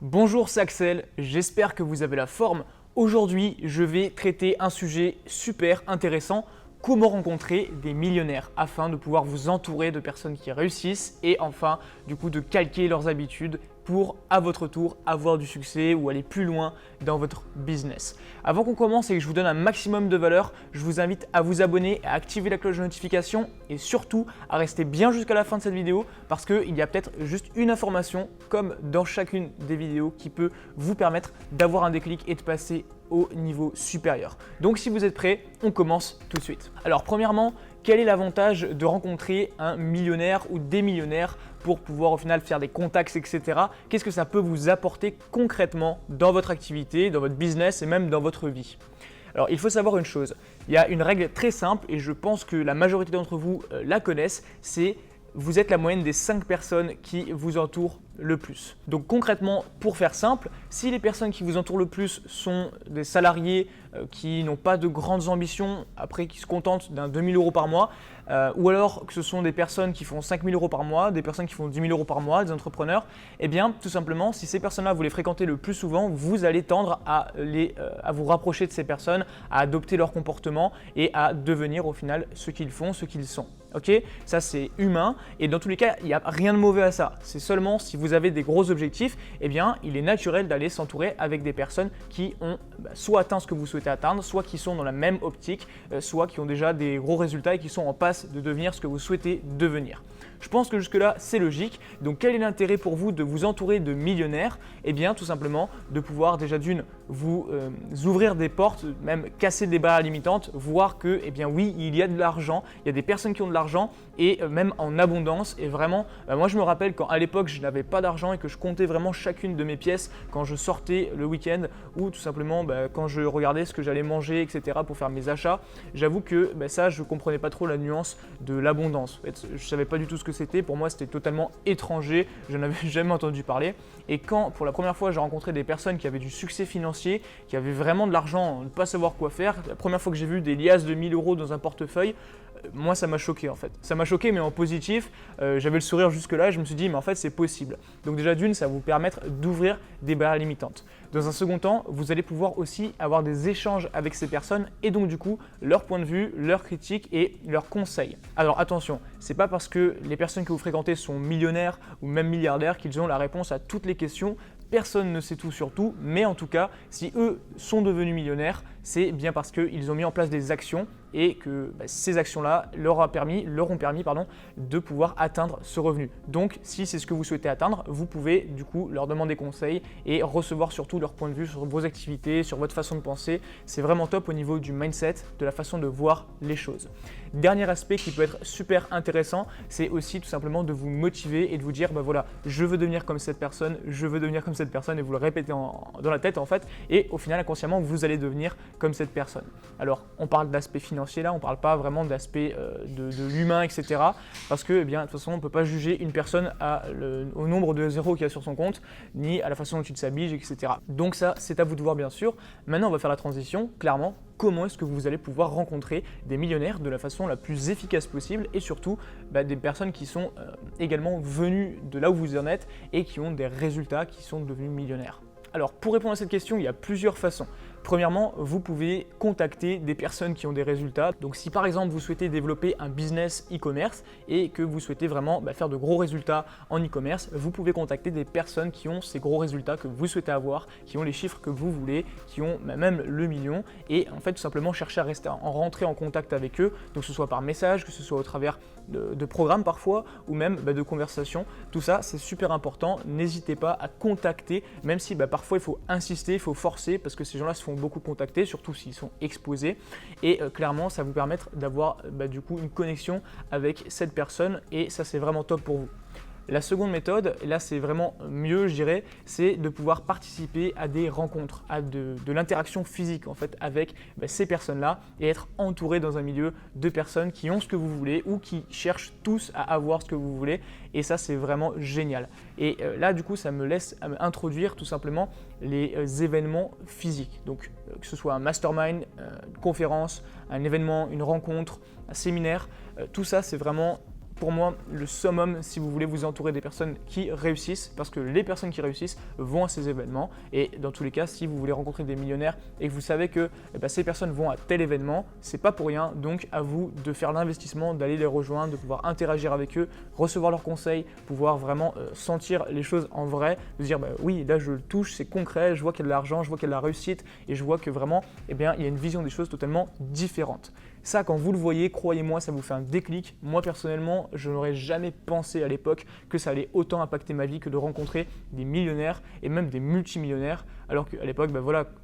Bonjour, c'est Axel, j'espère que vous avez la forme. Aujourd'hui, je vais traiter un sujet super intéressant, comment rencontrer des millionnaires afin de pouvoir vous entourer de personnes qui réussissent et enfin, du coup, de calquer leurs habitudes pour, à votre tour, avoir du succès ou aller plus loin dans votre business. Avant qu'on commence et que je vous donne un maximum de valeur, je vous invite à vous abonner, à activer la cloche de notification et surtout à rester bien jusqu'à la fin de cette vidéo parce qu'il y a peut-être juste une information, comme dans chacune des vidéos, qui peut vous permettre d'avoir un déclic et de passer au niveau supérieur. Donc si vous êtes prêts, on commence tout de suite. Alors premièrement, quel est l'avantage de rencontrer un millionnaire ou des millionnaires pour pouvoir au final faire des contacts, etc. Qu'est-ce que ça peut vous apporter concrètement dans votre activité, dans votre business et même dans votre vie? Alors il faut savoir une chose, il y a une règle très simple et je pense que la majorité d'entre vous la connaissent, c'est vous êtes la moyenne des 5 personnes qui vous entourent le plus. Donc concrètement, pour faire simple, si les personnes qui vous entourent le plus sont des salariés qui n'ont pas de grandes ambitions, après qui se contentent d'un 2 000 € par mois, ou alors que ce sont des personnes qui font 5 000 € par mois, des personnes qui font 10 000 € par mois, des entrepreneurs, eh bien tout simplement, si ces personnes-là vous les fréquentez le plus souvent, vous allez tendre à vous rapprocher de ces personnes, à adopter leur comportement et à devenir au final ce qu'ils font, ce qu'ils sont. Ok, ça c'est humain et dans tous les cas, il n'y a rien de mauvais à ça. C'est seulement si vous avez des gros objectifs, eh bien, il est naturel d'aller s'entourer avec des personnes qui ont soit atteint ce que vous souhaitez atteindre, soit qui sont dans la même optique, soit qui ont déjà des gros résultats et qui sont en passe de devenir ce que vous souhaitez devenir. Je pense que jusque-là, c'est logique. Donc, quel est l'intérêt pour vous de vous entourer de millionnaires? Eh bien, tout simplement, de pouvoir déjà d'une vous ouvrir des portes, même casser des barrières limitantes, voir que, eh bien oui, il y a de l'argent, il y a des personnes qui ont de l'argent et même en abondance. Et vraiment, moi je me rappelle quand à l'époque je n'avais pas d'argent et que je comptais vraiment chacune de mes pièces quand je sortais le week-end ou tout simplement quand je regardais ce que j'allais manger, etc. pour faire mes achats. J'avoue que ça, je ne comprenais pas trop la nuance de l'abondance. En fait, je ne savais pas du tout ce que c'était. Pour moi, c'était totalement étranger. Je n'avais jamais entendu parler. Et quand pour la première fois j'ai rencontré des personnes qui avaient du succès financier, qui avaient vraiment de l'argent, ne pas savoir quoi faire, la première fois que j'ai vu des liasses de 1 000 € dans un portefeuille, moi ça m'a choqué en fait. Ça m'a choqué mais en positif, j'avais le sourire jusque là et je me suis dit mais en fait c'est possible. Donc déjà d'une, ça va vous permettre d'ouvrir des barrières limitantes. Dans un second temps, vous allez pouvoir aussi avoir des échanges avec ces personnes et donc du coup leur point de vue, leurs critiques et leurs conseils. Alors attention, c'est pas parce que les personnes que vous fréquentez sont millionnaires ou même milliardaires qu'ils ont la réponse à toutes les questions. Personne ne sait tout sur tout, mais en tout cas, si eux sont devenus millionnaires, c'est bien parce qu'ils ont mis en place des actions et que ces actions-là leur ont permis de pouvoir atteindre ce revenu. Donc, si c'est ce que vous souhaitez atteindre, vous pouvez du coup leur demander conseil et recevoir surtout leur point de vue sur vos activités, sur votre façon de penser. C'est vraiment top au niveau du mindset, de la façon de voir les choses. Dernier aspect qui peut être super intéressant, c'est aussi tout simplement de vous motiver et de vous dire voilà, je veux devenir comme cette personne, je veux devenir comme cette personne et vous le répétez dans la tête en fait et au final inconsciemment vous allez devenir comme cette personne. Alors on parle d'aspect financier là, on ne parle pas vraiment d'aspect de l'humain etc. parce que de toute façon on ne peut pas juger une personne au nombre de zéros qu'il y a sur son compte ni à la façon dont il s'habille etc. Donc ça c'est à vous de voir bien sûr. Maintenant on va faire la transition clairement. Comment est-ce que vous allez pouvoir rencontrer des millionnaires de la façon la plus efficace possible et surtout des personnes qui sont également venues de là où vous en êtes et qui ont des résultats qui sont devenus millionnaires. Alors pour répondre à cette question, il y a plusieurs façons. Premièrement, vous pouvez contacter des personnes qui ont des résultats. Donc si par exemple vous souhaitez développer un business e-commerce et que vous souhaitez vraiment faire de gros résultats en e-commerce, vous pouvez contacter des personnes qui ont ces gros résultats que vous souhaitez avoir, qui ont les chiffres que vous voulez, qui ont même le million et en fait tout simplement chercher à rentrer en contact avec eux, donc que ce soit par message, que ce soit au travers de programmes parfois ou même de conversations. Tout ça c'est super important, n'hésitez pas à contacter, même si parfois il faut insister, il faut forcer parce que ces gens-là se font beaucoup contacter, surtout s'ils sont exposés et clairement ça vous permettre d'avoir du coup une connexion avec cette personne et ça c'est vraiment top pour vous. La seconde méthode, et là c'est vraiment mieux je dirais, c'est de pouvoir participer à des rencontres, à de l'interaction physique en fait avec ces personnes-là et être entouré dans un milieu de personnes qui ont ce que vous voulez ou qui cherchent tous à avoir ce que vous voulez et ça c'est vraiment génial. Et là du coup ça me laisse introduire tout simplement les événements physiques, donc que ce soit un mastermind, une conférence, un événement, une rencontre, un séminaire, tout ça c'est vraiment pour moi le summum si vous voulez vous entourer des personnes qui réussissent, parce que les personnes qui réussissent vont à ces événements. Et dans tous les cas, si vous voulez rencontrer des millionnaires et que vous savez que ces personnes vont à tel événement, c'est pas pour rien. Donc à vous de faire l'investissement, d'aller les rejoindre, de pouvoir interagir avec eux, recevoir leurs conseils, pouvoir vraiment sentir les choses en vrai, de dire oui, là je le touche, c'est concret, je vois qu'il y a de l'argent, je vois qu'il y a de la réussite et je vois que vraiment il y a une vision des choses totalement différente. Ça, quand vous le voyez, croyez-moi, ça vous fait un déclic. Moi, personnellement, je n'aurais jamais pensé à l'époque que ça allait autant impacter ma vie que de rencontrer des millionnaires et même des multimillionnaires. Alors qu'à l'époque,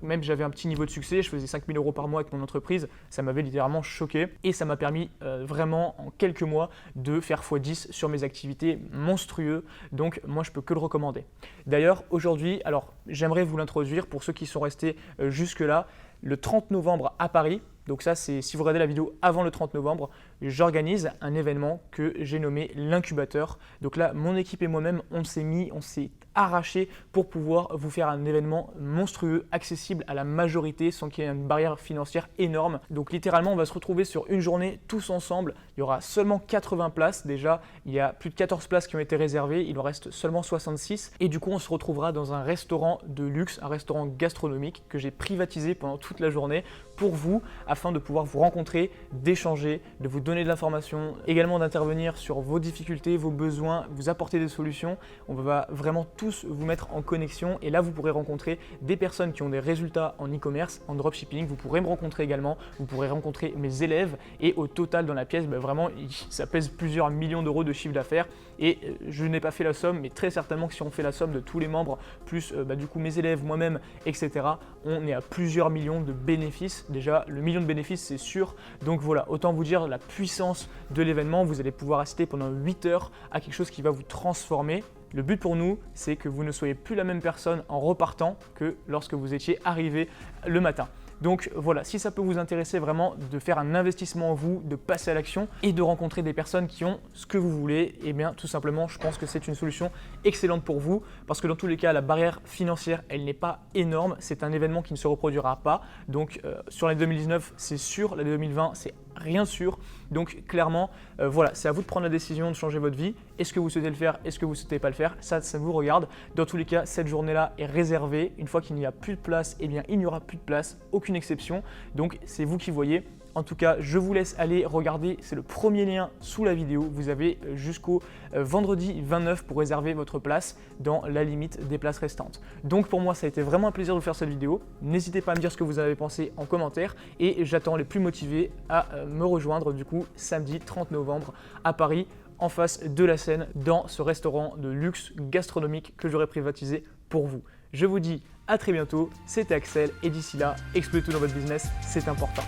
même j'avais un petit niveau de succès, je faisais 5 000 € par mois avec mon entreprise, ça m'avait littéralement choqué et ça m'a permis vraiment en quelques mois de faire x10 sur mes activités monstrueux. Donc moi, je peux que le recommander. D'ailleurs, aujourd'hui, alors j'aimerais vous l'introduire pour ceux qui sont restés jusque-là, le 30 novembre à Paris. Donc ça, c'est si vous regardez la vidéo avant le 30 novembre, j'organise un événement que j'ai nommé l'incubateur. Donc là, mon équipe et moi-même, on s'est arraché pour pouvoir vous faire un événement monstrueux, accessible à la majorité sans qu'il y ait une barrière financière énorme. Donc littéralement, on va se retrouver sur une journée tous ensemble. Il y aura seulement 80 places. Déjà, il y a plus de 14 places qui ont été réservées. Il en reste seulement 66. Et du coup, on se retrouvera dans un restaurant de luxe, un restaurant gastronomique que j'ai privatisé pendant toute la journée pour vous, afin de pouvoir vous rencontrer, d'échanger, de vous donner de l'information, également d'intervenir sur vos difficultés, vos besoins, vous apporter des solutions. On va vraiment tous vous mettre en connexion et là vous pourrez rencontrer des personnes qui ont des résultats en e-commerce, en dropshipping. Vous pourrez me rencontrer également, vous pourrez rencontrer mes élèves et au total dans la pièce, vraiment ça pèse plusieurs millions d'euros de chiffre d'affaires et je n'ai pas fait la somme, mais très certainement que si on fait la somme de tous les membres plus du coup mes élèves, moi-même, etc., on est à plusieurs millions de bénéfices. Déjà le million de bénéfices c'est sûr, donc voilà, autant vous dire la puissance de l'événement. Vous allez pouvoir assister pendant 8 heures à quelque chose qui va vous transformer. Le but pour nous, c'est que vous ne soyez plus la même personne en repartant que lorsque vous étiez arrivé le matin. Donc voilà, si ça peut vous intéresser vraiment de faire un investissement en vous, de passer à l'action et de rencontrer des personnes qui ont ce que vous voulez, eh bien tout simplement, je pense que c'est une solution excellente pour vous parce que dans tous les cas, la barrière financière, elle n'est pas énorme. C'est un événement qui ne se reproduira pas. Donc sur l'année 2019, c'est sûr, l'année 2020, c'est rien sûr. Donc clairement, voilà, c'est à vous de prendre la décision de changer votre vie. Est-ce que vous souhaitez le faire? Est-ce que vous ne souhaitez pas le faire? Ça vous regarde. Dans tous les cas, cette journée-là est réservée. Une fois qu'il n'y a plus de place, eh bien, il n'y aura plus de place, aucune exception. Donc c'est vous qui voyez. En tout cas, je vous laisse aller regarder, c'est le premier lien sous la vidéo. Vous avez jusqu'au vendredi 29 pour réserver votre place dans la limite des places restantes. Donc pour moi, ça a été vraiment un plaisir de vous faire cette vidéo. N'hésitez pas à me dire ce que vous en avez pensé en commentaire et j'attends les plus motivés à me rejoindre du coup samedi 30 novembre à Paris, en face de la Seine, dans ce restaurant de luxe gastronomique que j'aurai privatisé pour vous. Je vous dis à très bientôt, c'était Axel et d'ici là, explosez tout dans votre business, c'est important.